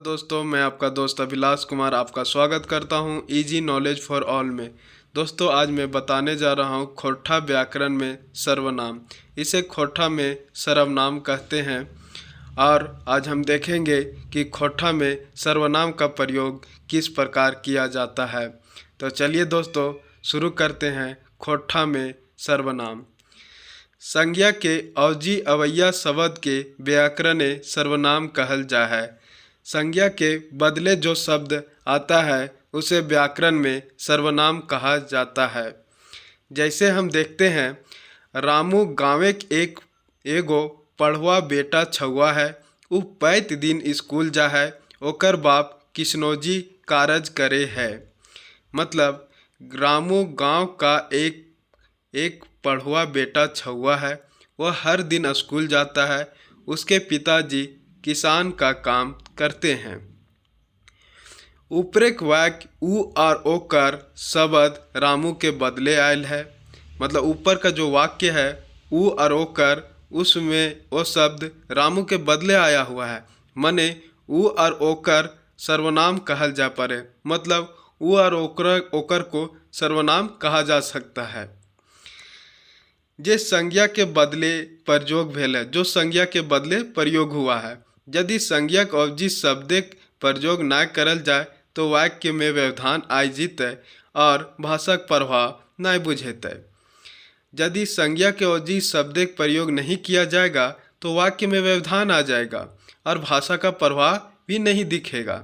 दोस्तों, मैं आपका दोस्त अभिलाष कुमार आपका स्वागत करता हूं इजी नॉलेज फॉर ऑल में। दोस्तों, आज मैं बताने जा रहा हूं खोट्ठा व्याकरण में सर्वनाम। इसे खोट्ठा में सर्वनाम कहते हैं और आज हम देखेंगे कि खोट्ठा में सर्वनाम का प्रयोग किस प्रकार किया जाता है। तो चलिए दोस्तों, शुरू करते हैं खोट्ठा में सर्वनाम। संज्ञा के अवजी अवैया शब्द के व्याकरणे सर्वनाम कहल जा है। संज्ञा के बदले जो शब्द आता है उसे व्याकरण में सर्वनाम कहा जाता है। जैसे हम देखते हैं, रामू गाँवे एक एगो पढ़ुआ बेटा छुआ है। उ पैत दिन स्कूल जा है, ओकर बाप किशनोजी कारज करे है। मतलब रामू गांव का एक पढ़ुआ बेटा छुआ है, वह हर दिन स्कूल जाता है। उसके पिताजी किसान का काम करते हैं। उपरेक वाक्य उ और ओकर शब्द रामू के बदले आयल है। मतलब ऊपर का जो वाक्य है उ और ओकर, उसमें वो शब्द रामू के बदले आया हुआ है। मने उ और ओकर सर्वनाम कहल जा पड़े। मतलब उ और ओकर को सर्वनाम कहा जा सकता है। जे संज्ञा के बदले प्रयोग भेल है, जो संज्ञा के बदले प्रयोग हुआ है। यदि संज्ञक अवजी शब्दक प्रयोग न करल जाए तो वाक्य में व्यवधान आ जीते और भाषाक प्रभाव न बुझेते। यदि संज्ञा के अवजी शब्दक प्रयोग नहीं किया जाएगा तो वाक्य में व्यवधान आ जाएगा और भाषा का प्रभाव भी नहीं दिखेगा।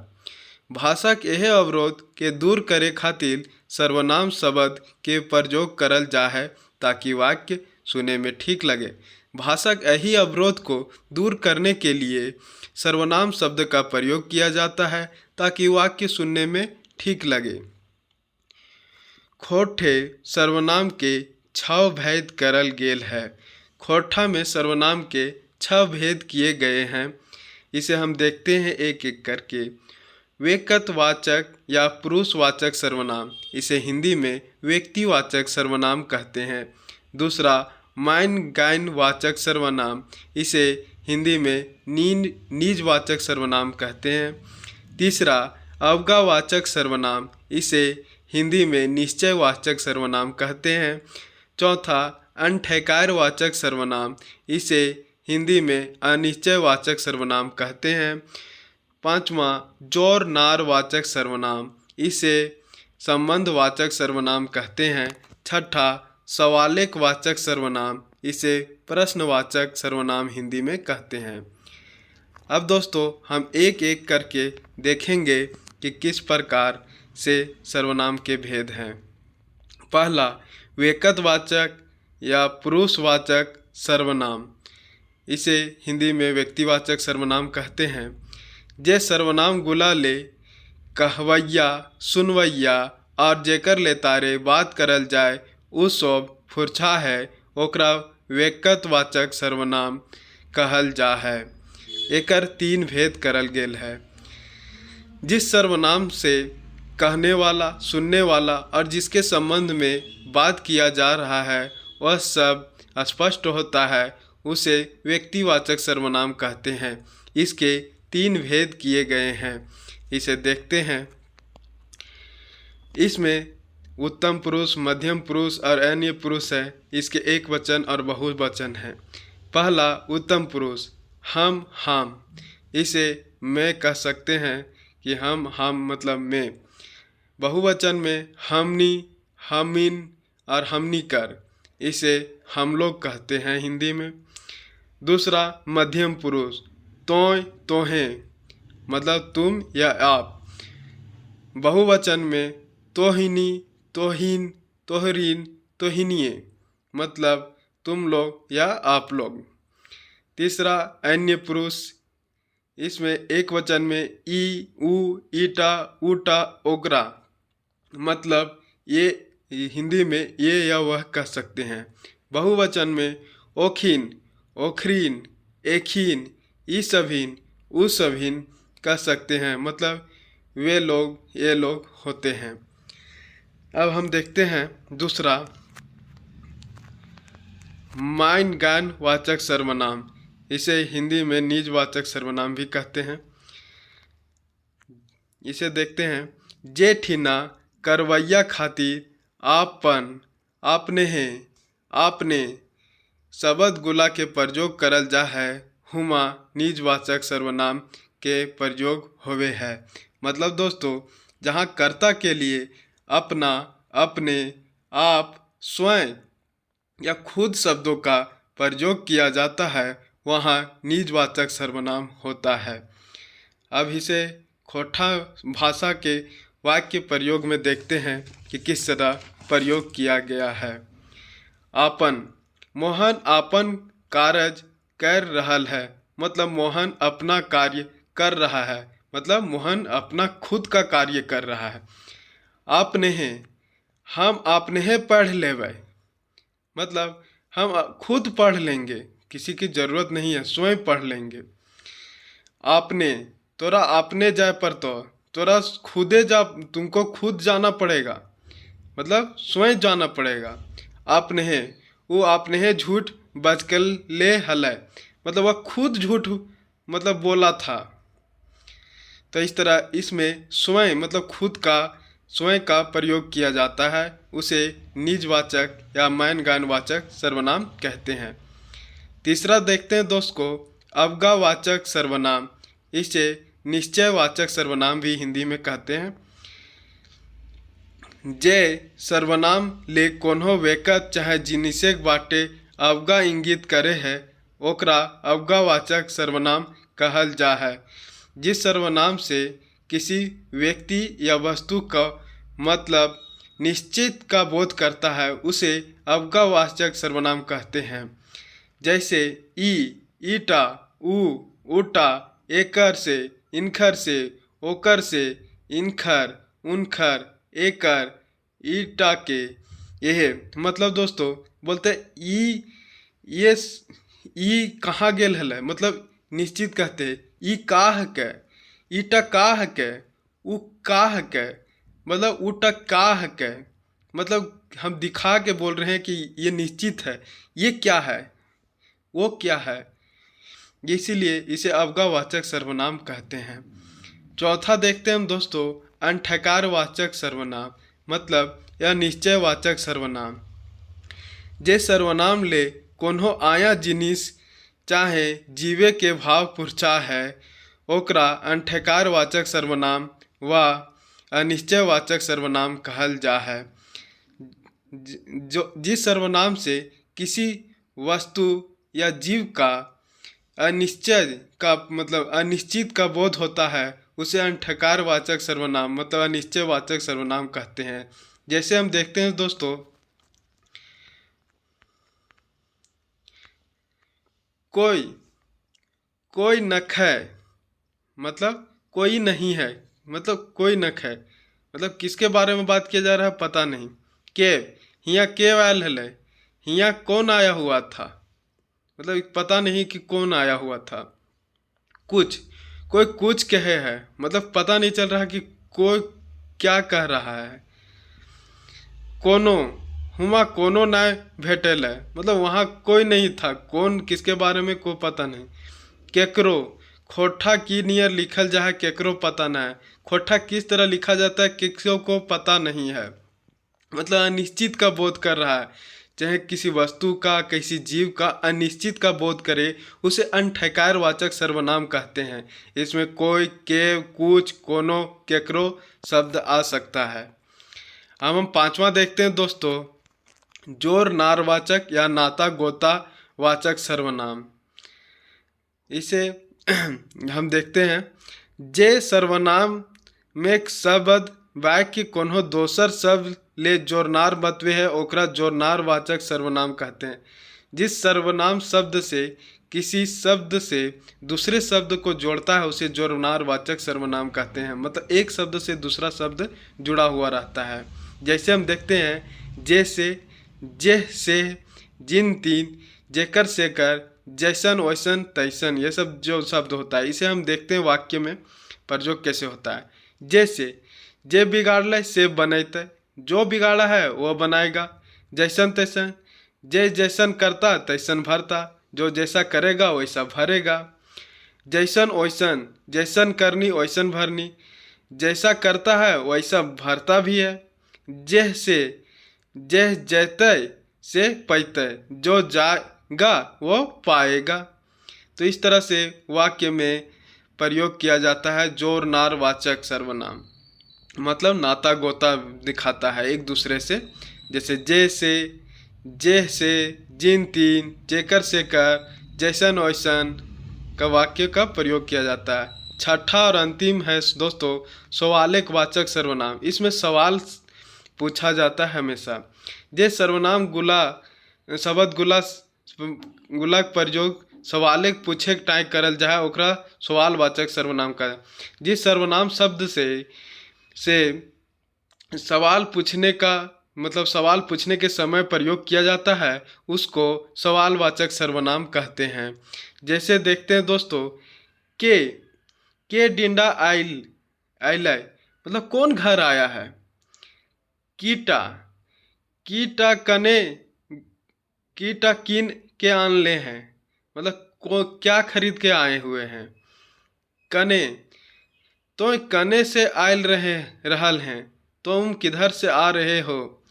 भाषा के यह अवरोध के दूर करे खातिर सर्वनाम शब्द के प्रयोग करल जा है ताकि वाक्य सुने में ठीक लगे। भाषा के यही अवरोध को दूर करने के लिए सर्वनाम शब्द का प्रयोग किया जाता है ताकि वाक्य सुनने में ठीक लगे। खोट्ठे सर्वनाम के 6 भेद करल गेल है। खोट्ठा में सर्वनाम के 6 भेद किए गए हैं। इसे हम देखते हैं एक एक करके। व्यक्तिवाचक या पुरुषवाचक सर्वनाम, इसे हिंदी में व्यक्तिवाचक सर्वनाम कहते हैं। दूसरा, माइन गाइन वाचक सर्वनाम, इसे हिंदी में निजवाचक सर्वनाम कहते हैं। तीसरा, अवगावाचक सर्वनाम, इसे हिंदी में निश्चयवाचक सर्वनाम कहते हैं। चौथा, अनठेकारवाचक सर्वनाम, इसे हिंदी में अनिश्चयवाचक सर्वनाम कहते हैं। पांचवा, जोर नारवाचक सर्वनाम, इसे संबंधवाचक सर्वनाम कहते हैं। छठा, सवालेक वाचक सर्वनाम, इसे प्रश्नवाचक सर्वनाम हिंदी में कहते हैं। अब दोस्तों, हम एक एक करके देखेंगे कि किस प्रकार से सर्वनाम के भेद हैं। पहला, व्यक्तिवाचक या पुरुषवाचक सर्वनाम, इसे हिंदी में व्यक्तिवाचक सर्वनाम कहते हैं। जे सर्वनाम गुला ले कहवैया, सुनवैया और जेकर ले तारे बात करल जाए उ सब फुरछा है, ओकरा व्यक्तिवाचक सर्वनाम कहल जा है। एकर 3 भेद करल गेल है। जिस सर्वनाम से कहने वाला, सुनने वाला और जिसके संबंध में बात किया जा रहा है वह सब स्पष्ट होता है, उसे व्यक्तिवाचक सर्वनाम कहते हैं। इसके 3 भेद किए गए हैं। इसे देखते हैं। इसमें उत्तम पुरुष, मध्यम पुरुष और अन्य पुरुष है। इसके एक वचन और बहुवचन है। पहला, उत्तम पुरुष, हम, इसे मैं कह सकते हैं कि हम मतलब मैं। बहुवचन में हमनी, हमिन और हमनी कर, इसे हम लोग कहते हैं हिंदी में। दूसरा, मध्यम पुरुष, तोय, तोहें, मतलब तुम या आप। बहुवचन में तोहिनी, तोहिन, तोहरीन, तोहिनिए, मतलब तुम लोग या आप लोग। तीसरा, अन्य पुरुष, इसमें एक वचन में ई, उ, ईटा, ऊटा, ओगरा, मतलब ये हिंदी में ये या वह कह सकते हैं। बहुवचन में ओखिन, ओखरीन, एखीन, ई सभिन, उ सभिन कह सकते हैं। मतलब वे लोग, ये लोग होते हैं। अब हम देखते हैं दूसरा, माइन गान वाचक सर्वनाम, इसे हिंदी में निजवाचक सर्वनाम भी कहते हैं। इसे देखते हैं। जेठिना करवैया खातिर आपन आपने हैं आपने शब्द गुला के प्रयोग करल जा है, हुमा निजवाचक सर्वनाम के प्रयोग होवे है। मतलब दोस्तों, जहाँ कर्ता के लिए अपना, अपने, आप, स्वयं या खुद शब्दों का प्रयोग किया जाता है, वहाँ निजवाचक सर्वनाम होता है। अब इसे खोटा भाषा के वाक्य प्रयोग में देखते हैं कि किस तरह प्रयोग किया गया है। आपन, मोहन आपन कारज कर रहल है, मतलब मोहन अपना कार्य कर रहा है, मतलब मोहन अपना खुद का कार्य कर रहा है। आपने हैं, हम आपने हैं पढ़ लेवे, मतलब हम खुद पढ़ लेंगे, किसी की जरूरत नहीं है, स्वयं पढ़ लेंगे। आपने, तोरा आपने जाए पर तो तोरा खुदे जा, तुमको खुद जाना पड़ेगा, मतलब स्वयं जाना पड़ेगा। आपने है, वो आपने है झूठ बचकल ले हलै, मतलब वह खुद झूठ मतलब बोला था। तो इस तरह इसमें स्वयं मतलब खुद का, स्वयं का प्रयोग किया जाता है, उसे निजवाचक या मैनगानवाचक सर्वनाम कहते हैं। तीसरा देखते हैं दोस्त को अवगावाचक सर्वनाम, इसे निश्चयवाचक सर्वनाम भी हिंदी में कहते हैं। जे सर्वनाम ले कोनो व्यक्ति चाहे जिनिसक बाटे अवगा इंगित करे है, ओकरा अवगावाचक सर्वनाम कहल जा है। जिस सर्वनाम से किसी व्यक्ति या वस्तु का मतलब निश्चित का बोध करता है, उसे अवगावाचक सर्वनाम कहते हैं। जैसे ई, ईटा, ऊ, ऊटा, एकर से, इनखर से, ओकर से, इनखर, उनखर, एकर, ईटा के। यह मतलब दोस्तों बोलते ई, ये ई कहाँ गेल हलै, मतलब निश्चित कहते ई काह के, ईटा काह के, ऊ काह के, मतलब ऊटा काह के, मतलब हम दिखा के बोल रहे हैं कि ये निश्चित है, ये क्या है, वो क्या है, इसीलिए इसे अवगावाचक सर्वनाम कहते हैं। चौथा देखते हैं हम दोस्तों अंठकारवाचक सर्वनाम, मतलब यह निश्चयवाचक सर्वनाम। जे सर्वनाम ले कोनो आया जिनिस चाहे जीवे के भाव पुरचा है, ओकरा अंठकारवाचक सर्वनाम व अनिश्चयवाचक सर्वनाम कहल जा है। जो जिस सर्वनाम से किसी वस्तु या जीव का अनिश्चय का मतलब अनिश्चित का बोध होता है, उसे अंठकारवाचक सर्वनाम मतलब अनिश्चयवाचक सर्वनाम कहते हैं। जैसे हम देखते हैं दोस्तों, कोई, कोई नख है, मतलब कोई नहीं है, मतलब कोई नख है, मतलब किसके बारे में बात किया जा रहा है पता नहीं। के, हियाँ के आयल है, हियाँ कौन आया हुआ था, मतलब पता नहीं कि कौन आया हुआ था। कुछ, कोई कुछ कहे है, मतलब पता नहीं चल रहा कि कोई क्या कह रहा है। कोनो, हुआ कोनो ना भेटल है, मतलब वहाँ कोई नहीं था, कौन किसके बारे में कोई पता नहीं। केकरो, खोठा की नियर लिखल जा है, केकरो पता ना है, खोठा किस तरह लिखा जाता है किसी को पता नहीं है, मतलब अनिश्चित का बोध कर रहा है। चाहे किसी वस्तु का, किसी जीव का अनिश्चित का बोध करे, उसे अनठकारवाचक सर्वनाम कहते हैं। इसमें कोई, के, कुछ, कोनो, केकरो शब्द आ सकता है। अब हम पांचवा देखते हैं दोस्तों जोर नारवाचक या नाता गोता वाचक सर्वनाम। इसे हम देखते हैं। जे सर्वनाम में शब्द वाक्य कोनो दोसर शब्द ले जोरनार बतवे है, ओकरा जोरनार वाचक सर्वनाम कहते हैं। जिस सर्वनाम शब्द से किसी शब्द से दूसरे शब्द को जोड़ता है, उसे जोरनार वाचक सर्वनाम कहते हैं। मतलब एक शब्द से दूसरा शब्द जुड़ा हुआ रहता है। जैसे हम देखते हैं जैसे, जेह से, जिन तीन, जेकर से कर, जैसन वैसन तैसन, ये सब जो शब्द होता है, इसे हम देखते हैं वाक्य में प्रयोग कैसे होता है। जैसे, जे बिगाड़ले से बनैते, जो बिगाड़ा है वो बनाएगा। जैसन तैसन, जे जैसन करता तैसन भरता, जो जैसा करेगा वैसा भरेगा। जैसन वैसन, जैसन करनी वैसन भरनी। जैसा करता है वैसा भरता भी है। जेह से जेह जैतय से पैतय, जो जाएगा वो पाएगा। तो इस तरह से वाक्य में प्रयोग किया जाता है जोर नार वाचक सर्वनाम, मतलब नाता गोता दिखाता है एक दूसरे से। जैसे जे से, जेह से, जिन तीन, जेकर से कर, जैसन वैसन का वाक्य का प्रयोग किया जाता है। छठा और अंतिम है दोस्तों सवालिक वाचक सर्वनाम। इसमें सवाल पूछा जाता है हमेशा। जे सर्वनाम गुला शब्द गुला के प्रयोग सवालिक पूछे के टाइम करल जाए ओकरा सवालवाचक सर्वनाम का। जिस सर्वनाम शब्द से सवाल पूछने का मतलब सवाल पूछने के समय प्रयोग किया जाता है उसको सवालवाचक सर्वनाम कहते हैं। जैसे देखते हैं दोस्तों, के डिंडा आइल मतलब कौन घर आया है। कीटा कीटा किन के आनले हैं, मतलब क्या खरीद के आए हुए हैं। कने तो कने से आयल रहल हैं, तुम किधर से आ रहे हो।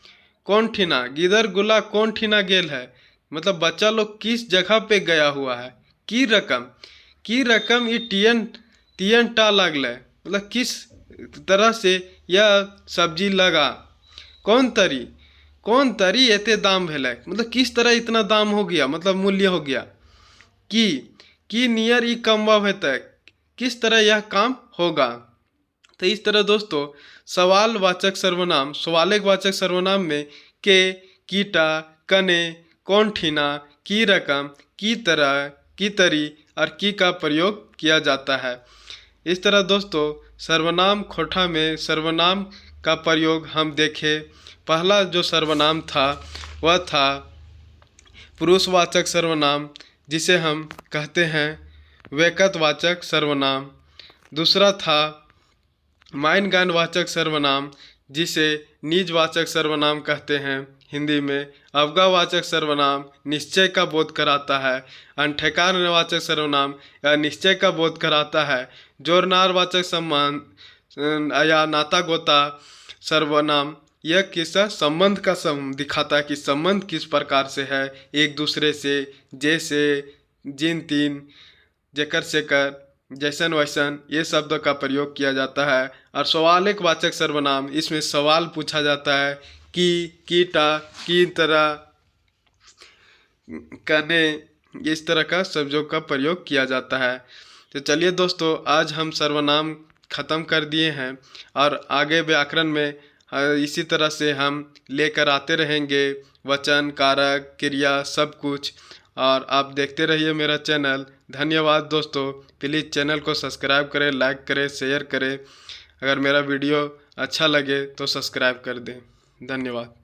कौन ठिना गिदर गुला कौन ठिना गेल है, मतलब बच्चा लोग किस जगह पे गया हुआ है। की रकम ये तियन टा लगल, मतलब किस तरह से यह सब्जी लगा। कौन तरी एते दाम भेल, मतलब किस तरह इतना दाम हो गया, मतलब मूल्य हो गया। की नियर ई कमवा हेतै, किस तरह यह काम होगा। तो इस तरह दोस्तों सवालवाचक सर्वनाम सवालिक वाचक सर्वनाम में के, कीटा, कने, कौन ठिना, की रकम, की तरह, की तरी और की का प्रयोग किया जाता है। इस तरह दोस्तों सर्वनाम खोटा में सर्वनाम का प्रयोग हम देखें। पहला जो सर्वनाम था वह था पुरुषवाचक सर्वनाम, जिसे हम कहते हैं व्यक्तिवाचक सर्वनाम। दूसरा था माइनगानवाचक सर्वनाम, जिसे निजवाचक सर्वनाम कहते हैं हिंदी में। अवगावाचक सर्वनाम निश्चय का बोध कराता है। अंठेकारवाचक सर्वनाम या निश्चय का बोध कराता है। जोरनारवाचक संबंध या नाता गोता सर्वनाम यह किसा संबंध का दिखाता है कि संबंध किस प्रकार से है एक दूसरे से। जैसे, जिन तीन, जेकर से कर, जैसन वैसन ये शब्द का प्रयोग किया जाता है। और सवालिक वाचक सर्वनाम इसमें सवाल पूछा जाता है कि, कीटा, की तरह, कने, इस तरह का शब्दों का प्रयोग किया जाता है। तो चलिए दोस्तों आज हम सर्वनाम ख़त्म कर दिए हैं और आगे व्याकरण में इसी तरह से हम लेकर आते रहेंगे वचन, कारक, क्रिया सब कुछ। और आप देखते रहिए मेरा चैनल। धन्यवाद दोस्तों। प्लीज़ चैनल को सब्सक्राइब करें, लाइक करें, शेयर करें। अगर मेरा वीडियो अच्छा लगे तो सब्सक्राइब कर दें। धन्यवाद।